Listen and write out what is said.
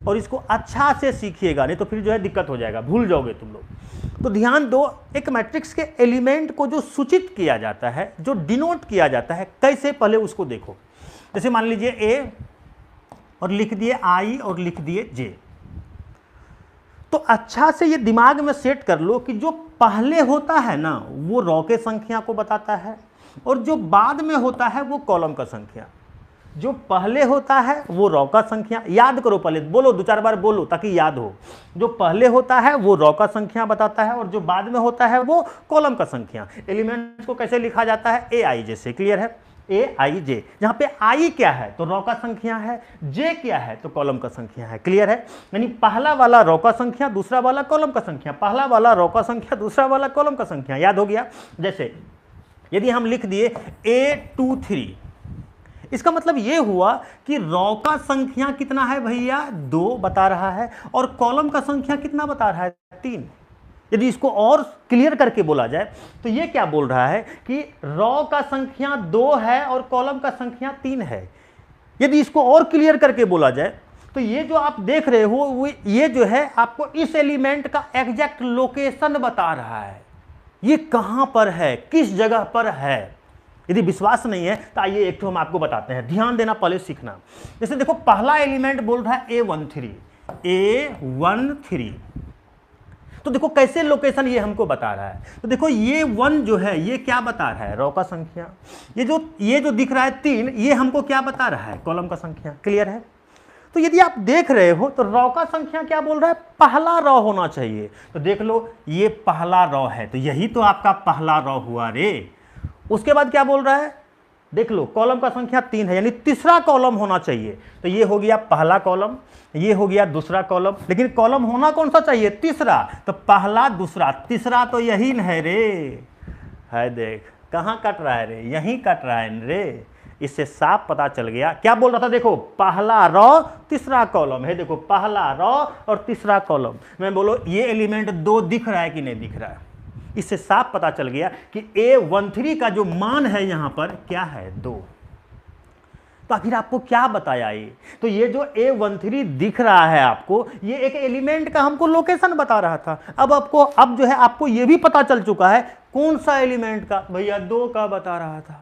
और इसको अच्छा से सीखिएगा, नहीं तो फिर जो है दिक्कत हो जाएगा, भूल जाओगे तुम लोग। तो ध्यान दो, एक मैट्रिक्स के एलिमेंट को जो सूचित किया जाता है, जो डिनोट किया जाता है, कैसे, पहले उसको देखो। जैसे मान लीजिए ए और लिख दिए आई और लिख दिए जे। तो अच्छा से ये दिमाग में सेट कर लो कि जो पहले होता है ना वो रॉ के संख्या को बताता है, और जो बाद में होता है वो कॉलम का संख्या। जो पहले होता है वो रॉ का संख्या, याद करो, पहले बोलो, 2-4 बार बोलो ताकि याद हो। जो पहले होता है वो रॉ का संख्या बताता है, और जो बाद में होता है वो कॉलम का संख्या। एलिमेंट्स को कैसे लिखा जाता है, ए आई जे से, क्लियर है, ए आई जे। जहां पे आई क्या है तो रॉ का संख्या है, जे क्या है तो कॉलम का संख्या है, क्लियर है। यानी पहला वाला रॉ का संख्या, दूसरा वाला कॉलम का संख्या, पहला वाला रॉ का संख्या, दूसरा वाला कॉलम का संख्या, याद हो गया। जैसे यदि हम लिख दिए A23, इसका मतलब यह हुआ कि रॉ का संख्या कितना है भैया, 2 बता रहा है, और कॉलम का संख्या कितना बता रहा है, 3। यदि इसको और क्लियर करके बोला जाए तो ये क्या बोल रहा है कि रॉ का संख्या 2 है और कॉलम का संख्या 3 है। यदि इसको और क्लियर करके बोला जाए तो ये जो आप देख रहे हो वो ये जो है आपको इस एलिमेंट का एग्जैक्ट लोकेशन बता रहा है, ये कहां पर है, किस जगह पर है। यदि विश्वास नहीं है तो आइए एक तो हम आपको बताते हैं, ध्यान देना, पहले सीखना। जैसे देखो पहला एलिमेंट बोल रहा है A13, तो देखो कैसे लोकेशन ये हमको बता रहा है। तो देखो ये 1 जो है ये क्या बता रहा है, रॉ का संख्या। ये जो दिख रहा है 3, ये हमको क्या बता रहा है, कॉलम का संख्या, क्लियर है। तो यदि आप देख रहे हो तो रॉ का संख्या क्या बोल रहा है, पहला रॉ होना चाहिए। तो देख लो ये पहला रॉ है, तो यही तो आपका पहला रॉ हुआ रे। उसके बाद क्या बोल रहा है, देख लो कॉलम का संख्या 3 है, यानी तीसरा कॉलम होना चाहिए। तो ये हो गया पहला कॉलम, ये हो गया दूसरा कॉलम, लेकिन कॉलम होना कौन सा चाहिए, तीसरा। तो पहला, दूसरा, तीसरा तो यही न है रे, है देख कहाँ कट रहा है रे, यहीं कट रहा है रे। इससे साफ पता चल गया, क्या बोल रहा था, देखो पहला रॉ तीसरा कॉलम है, देखो पहला रॉ और तीसरा कॉलम। मैं बोलो ये एलिमेंट 2 दिख रहा है कि नहीं दिख रहा है। इससे साफ पता चल गया कि A13 का जो मान है यहां पर क्या है, 2। तो आखिर आपको क्या बताया ये, तो ये जो A13 दिख रहा है आपको, ये एक एलिमेंट का हमको लोकेशन बता रहा था। अब जो है आपको ये भी पता चल चुका है कौन सा एलिमेंट का, भैया 2 का बता रहा था।